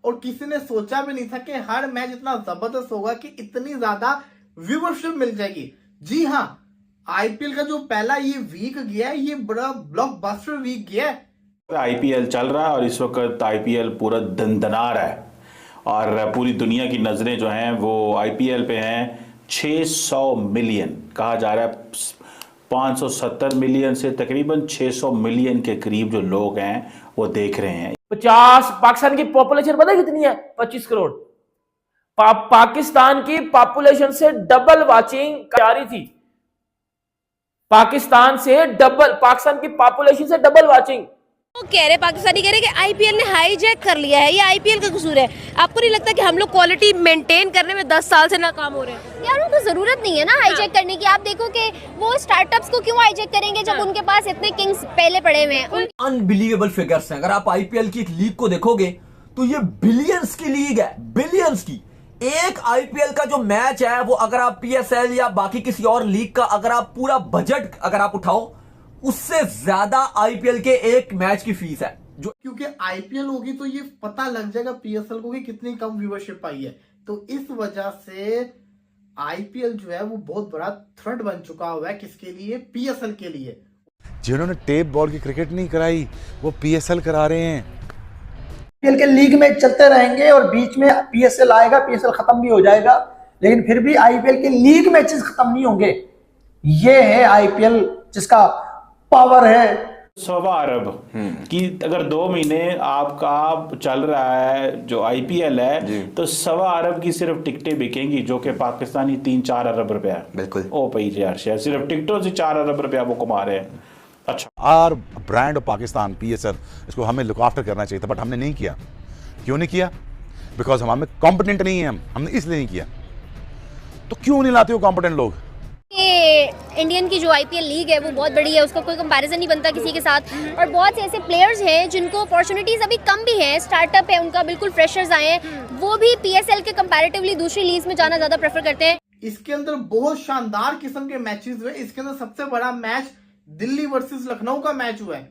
और किसी ने सोचा भी नहीं था कि हर मैच इतना जबरदस्त होगा कि इतनी ज्यादा व्यूवरशिप मिल जाएगी। जी हाँ, आईपीएल का जो पहला ये वीक गया है, ये बड़ा ब्लॉकबस्टर वीक गया है। आईपीएल चल रहा है और इस वक्त आईपीएल पूरा दनदना रहा है और पूरी दुनिया की नज़रें जो हैं वो आईपीएल पे हैं। 600 मिलियन कहा जा रहा है, 570 मिलियन से तकरीबन 600 मिलियन के करीब जो लोग हैं वो देख रहे हैं। 50 पाकिस्तान की पॉपुलेशन पता है कितनी है? 25 करोड़। पाकिस्तान की पॉपुलेशन से डबल वाचिंग जा रही थी। पाकिस्तान की पॉपुलेशन से डबल वाचिंग। वो कह रहे, पाकिस्तानी कह रहे कि आईपीएल ने हाईजैक कर लिया है, ये आईपीएल का कसूर है। आपको नहीं लगता कि हम लोग क्वालिटी मेंटेन करने में 10 साल से नाकाम हो रहे हैं? यार उनको जरूरत नहीं है ना हाईजैक करने की। आप देखो कि वो स्टार्टअप्स को क्यों हाईजैक करेंगे जब उनके पास इतने किंग्स पहले पड़े हुए हैं। अनबिलीवेबल फिगर्स हैं। अगर आप आईपीएल की एक लीग को देखोगे तो ये बिलियंस की लीग है, बिलियंस की। एक आईपीएल का जो मैच है वो अगर आप पीएसएल या बाकी किसी और लीग का अगर आप पूरा बजट अगर आप उठाओ, उससे ज्यादा आईपीएल के एक मैच की फीस है। जो क्योंकि आईपीएल होगी तो ये पता लग जाएगा पीएसएल को कि कितनी कम व्यूवरशिप आई है। तो इस वजह से आईपीएल जो है वो बहुत बड़ा थ्रेट बन चुका हुआ है। किसके लिए? पीएसएल के लिए। जिन्होंने टेप बॉल की क्रिकेट नहीं कराई वो पीएसएल करा रहे हैं। आईपीएल के लीग में चलते रहेंगे और बीच में पीएसएल आएगा, पीएसएल खत्म भी हो जाएगा, लेकिन फिर भी आईपीएल के लीग मैचेस खत्म नहीं होंगे। ये है आईपीएल जिसका पावर है। 1.25 अरब की अगर 2 महीने आपका चल रहा है जो आईपीएल है तो 1.25 अरब की सिर्फ टिकटें बिकेंगी, जो कि पाकिस्तानी 3-4 अरब रुपया है। बिल्कुल ओ भाई यार, सिर्फ टिकटों से 4 अरब रुपया वो कमा रहे हैं। अच्छा, are brand of Pakistan PSL, इसको हमें लुक आफ्टर करना चाहिए था, बट हमने नहीं किया। क्यों नहीं किया? बिकॉज हम हमें कॉम्पिटेंट नहीं है, हमने इसलिए नहीं किया। तो क्यों नहीं लाते हो कॉम्पिटेंट लोग? इंडियन की जो आईपीएल लीग है वो बहुत बड़ी है, उसका कोई कंपैरिजन नहीं बनता किसी के साथ। और बहुत से ऐसे प्लेयर्स हैं जिनको अपॉर्चुनिटीज अभी कम भी हैं, स्टार्टअप है उनका, बिल्कुल फ्रेशर्स आए हैं, वो भी पीएसएल के कंपैरेटिवली दूसरी लीग में जाना ज्यादा प्रेफर करते हैं। इसके अंदर बहुत शानदार किस्म के मैचेस हुए। इसके अंदर सबसे बड़ा मैच दिल्ली वर्सेस लखनऊ का मैच हुआ है।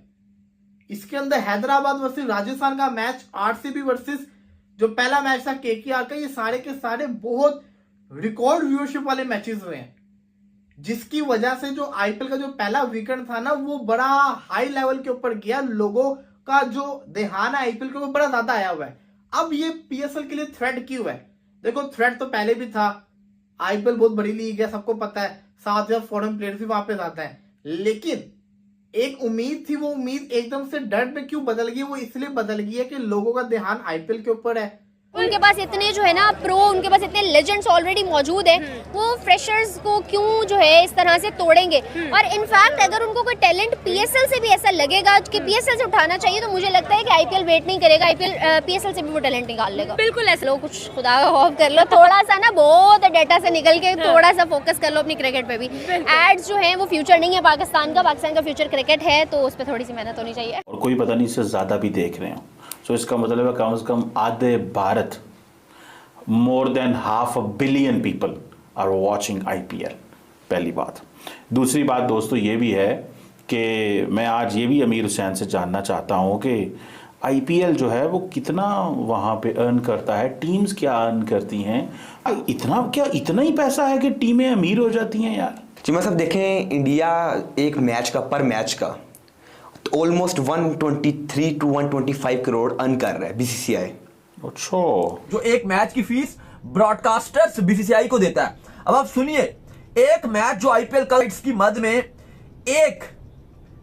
इसके अंदर हैदराबाद वर्सेस राजस्थान का मैच, आरसीबी वर्सेस जो पहला मैच था केकेआर का, ये सारे के सारे बहुत रिकॉर्ड व्यूअरशिप वाले मैचेस हुए हैं। जिसकी वजह से जो आईपीएल का जो पहला वीकेंड था ना वो बड़ा हाई लेवल के ऊपर गया। लोगों का जो ध्यान है आईपीएल के ऊपर बड़ा ज्यादा आया हुआ है। अब ये पीएसएल के लिए थ्रेट क्यों है? देखो, थ्रेट तो पहले भी था। आईपीएल बहुत बड़ी लीग है, सबको पता है, 7,000 फॉरेन प्लेयर्स भी वहां पे जाते हैं। लेकिन एक उम्मीद थी, वो उम्मीद एकदम से डर में क्यों बदल गई? वो इसलिए बदल गई है कि लोगों का ध्यान आईपीएल के ऊपर है। उनके पास इतने जो है ना प्रो, उनके पास इतने लेजेंड्स ऑलरेडी मौजूद हैं, वो फ्रेशर्स को क्यों जो है इस तरह से तोड़ेंगे? और इनफैक्ट अगर उनको कोई टैलेंट पीएसएल से भी ऐसा लगेगा कि पीएसएल से उठाना चाहिए, तो मुझे लगता है कि आईपीएल वेट नहीं करेगा, आईपीएल पीएसएल से भी वो टैलेंट निकाल लेगा। बिल्कुल ऐसा। लो कुछ खुदा का खौफ कर लो, थोड़ा सा ना बहुत डेटा से निकल के थोड़ा सा फोकस कर लो अपनी क्रिकेट पे भी। एड्स जो है वो फ्यूचर नहीं है पाकिस्तान का फ्यूचर क्रिकेट है, तो उस पर थोड़ी सी मेहनत होनी चाहिए। और कोई पता नहीं इससे ज्यादा भी देख रहे हो, तो इसका मतलब है कम से कम आधे Bharat, more than 500 million people are watching IPL. पहली बात। दूसरी बात दोस्तों ये भी है कि मैं आज ये भी अमीर हुसैन से जानना चाहता हूँ कि आईपीएल जो है वो कितना वहाँ पे अर्न करता है, टीम्स क्या अर्न करती हैं, इतना ही पैसा है कि टीमें अमीर हो जाती हैं यार? जी मैं सब देखें, इंडिया एक मैच का, पर मैच का तो ऑलमोस्ट 123 to 125 करोड़ अर्न कर रहा है बीसीसीआई। अच्छा, जो एक मैच की फीस ब्रॉडकास्टर्स बीसीसीआई को देता है। अब आप सुनिए, एक मैच जो आईपीएल का की मद में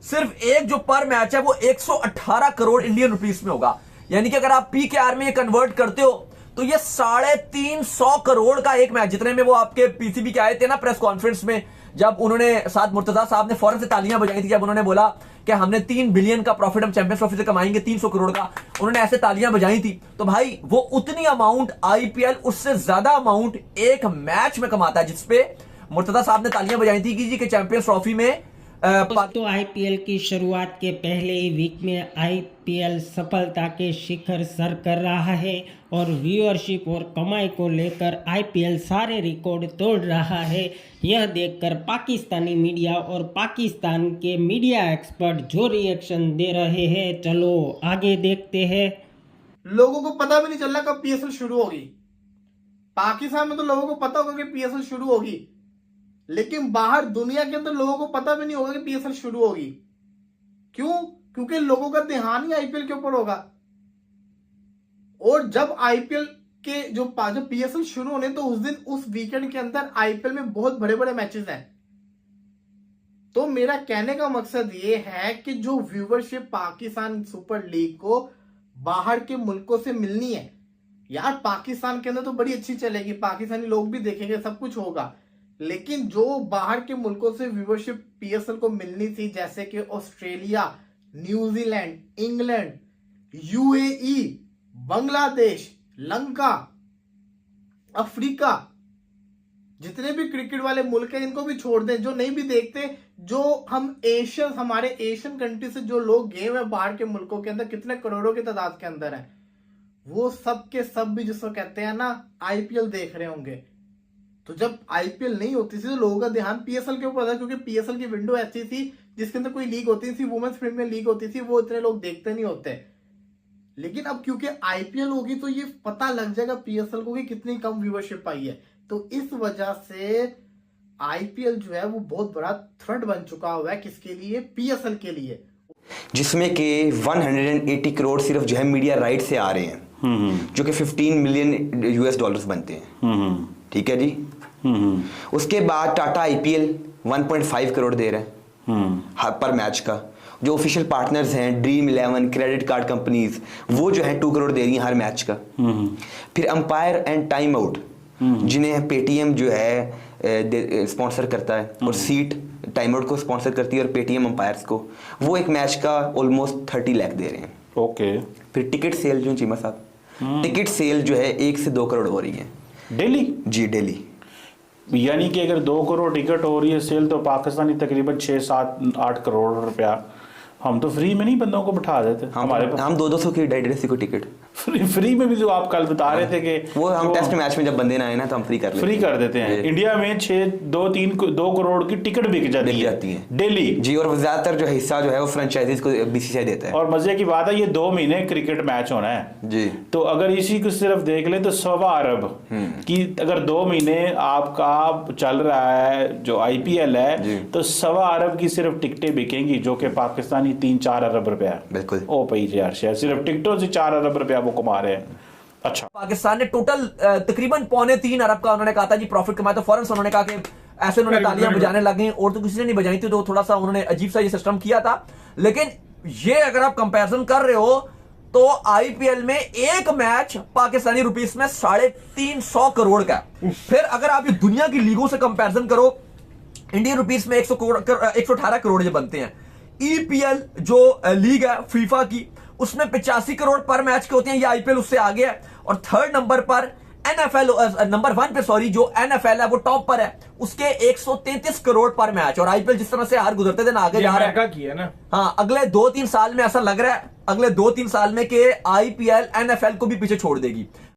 सिर्फ एक जो पर मैच है वो 118 करोड़ इंडियन रुपीस में होगा। यानी कि अगर आप पीकेआर में ये कन्वर्ट करते हो तो ये 350 करोड़ का एक मैच, जितने में वो आपके पीसीबी के आए थे ना प्रेस कॉन्फ्रेंस में, जब उन्होंने साथ मुर्तजा साहब ने फौरन से तालियां बजाई थी जब उन्होंने बोला कि हमने 3 बिलियन का प्रॉफिट हम चैंपियंस ट्रॉफी से कमाएंगे, 300 करोड़ का, उन्होंने ऐसे तालियां बजाई थी। तो भाई वो उतनी अमाउंट आईपीएल उससे ज्यादा अमाउंट एक मैच में कमाता है, जिसपे मुर्तजा साहब ने तालियां बजाई थी कि जी के चैंपियंस ट्रॉफी में तो आईपीएल की शुरुआत के पहले ही वीक में आईपीएल सफलता के शिखर सर कर रहा है और व्यूअरशिप और कमाई को लेकर आईपीएल सारे रिकॉर्ड तोड़ रहा है। यह देखकर पाकिस्तानी मीडिया और पाकिस्तान के मीडिया एक्सपर्ट जो रिएक्शन दे रहे हैं, चलो आगे देखते हैं। लोगों को पता भी नहीं चल रहा कब पीएसएल शुरू होगी। पाकिस्तान में तो लोगों को पता होगा कि पीएसएल शुरू होगी, लेकिन बाहर दुनिया के अंदर लोगों को पता भी नहीं होगा कि पीएसएल शुरू होगी। क्यों? क्योंकि लोगों का ध्यान ही आईपीएल के ऊपर होगा। और जब आईपीएल के जो पीएसएल शुरू होने, तो उस दिन उस वीकेंड के अंदर आईपीएल में बहुत बड़े बड़े मैचेस हैं। तो मेरा कहने का मकसद ये है कि जो व्यूवरशिप पाकिस्तान सुपर लीग को बाहर के मुल्कों से मिलनी है यार, पाकिस्तान के अंदर तो बड़ी अच्छी चलेगी, पाकिस्तानी लोग भी देखेंगे, सब कुछ होगा, लेकिन जो बाहर के मुल्कों से व्यूवरशिप पीएसएल को मिलनी थी, जैसे कि Australia, New Zealand, England, UAE, Bangladesh, Lanka, Africa, जितने भी क्रिकेट वाले मुल्क हैं इनको भी छोड़ दें, जो नहीं भी देखते, जो हम एशियन, हमारे एशियन कंट्री से जो लोग गए हुए बाहर के मुल्कों के अंदर, कितने करोड़ों की तादाद के अंदर है, वो सब के सब भी जिसको कहते हैं ना आईपीएल देख रहे होंगे। तो जब आईपीएल नहीं होती थी तो लोगों का ध्यान पीएसएल के ऊपर था, क्योंकि पीएसएल की विंडो ऐसी थी जिसके अंदर कोई लीग होती थी, वुमेन्स प्रीमियर लीग होती थी, वो इतने लोग देखते नहीं होते। लेकिन अब क्योंकि आईपीएल होगी तो ये पता लग जाएगा पीएसएल को कि कितनी कम व्यूवरशिप आई है। तो इस वजह से आईपीएल जो है वो बहुत बड़ा थ्रेट बन चुका हुआ है, किसके लिए? पीएसएल के लिए, जिसमें के 180 करोड़ सिर्फ जो है मीडिया राइट से आ रहे हैं, जो कि 15 मिलियन यूएस डॉलर्स बनते हैं। ठीक है जी। उसके बाद टाटा आईपीएल 1.5 करोड़ दे रहे हैं पर मैच का। जो ऑफिशियल पार्टनर्स हैं ड्रीम 11, क्रेडिट कार्ड कंपनीज, वो जो है 2 करोड़ दे रही हैं हर मैच का। फिर अंपायर एंड टाइम आउट, जिन्हें पेटीएम जो है स्पॉन्सर करता है, और सीट टाइम आउट को स्पॉन्सर करती है और पेटीएम अंपायर्स को, वो एक मैच का ऑलमोस्ट 30 लाख दे रहे हैं। ओके। फिर टिकट सेल जो चीमा साहब, टिकट सेल जो है 1 से 2 करोड़ हो रही है डेली। जी डेली। यानी कि अगर 2 करोड़ टिकट हो रही है सेल, तो पाकिस्तानी तकरीबन 6, 7, 8 करोड़ रुपया हम तो फ्री में नहीं बंदों को बिठा देते। हम 200 की 150 को टिकट फ्री में भी जो आप कल बता रहे थे कि वो हम टेस्ट मैच में जब बंदे ना आए ना तो हम फ्री कर देते हैं। इंडिया में 2 करोड़ की टिकट बिक जाती है डेली जी। और ज्यादातर जो हिस्सा जो है वो फ्रेंचाइजीज को बीसीसीआई देता है। और मजे की बात है, ये 2 महीने क्रिकेट मैच होना है जी। तो अगर इसी को सिर्फ देख ले तो 1.25 अरब की, अगर 2 महीने आपका चल रहा है जो आईपीएल है, तो 1.25 अरब की सिर्फ टिकटें बिकेंगी, जो कि पाकिस्तानी 3-4 अरब रुपया। बिल्कुल। ओ भाई यार, सिर्फ टिकटों से 4 अरब रुपया वो कमा रहे हैं। अच्छा, पाकिस्तान ने टोटल तकरीबन 3.25 अरब का उन्होंने कहा था जी प्रॉफिट कमाया, तो फौरन से उन्होंने कहा कि ऐसे उन्होंने तालियां बजाने लग गई, और तो किसी ने नहीं बजाई थी, तो थोड़ा सा उन्होंने अजीब सा ये सिस्टम किया था। लेकिन ये अगर आप कंपैरिजन कर रहे हो तो आईपीएल में एक मैच पाकिस्तानी रुपीस में 350 करोड़ का। फिर अगर आप ये दुनिया की लीगों से कंपैरिजन करो, इंडियन रुपीस में 118 करोड़ जो बनते हैं। ईपीएल जो लीग है फीफा की, उसमें 85 करोड़ पर मैच के होते हैं, ये आईपीएल उससे आगे है। और थर्ड नंबर पर एनएफएल, नंबर 1 पे सॉरी, जो एनएफएल है वो टॉप पर है, उसके 133 करोड़ पर मैच। और आईपीएल जिस तरह से हर गुजरते दिन आगे जा रहा है ना, हाँ, अगले 2-3 साल में ऐसा लग रहा है, अगले 2-3 साल में कि आईपीएल एनएफएल को भी पीछे छोड़ देगी।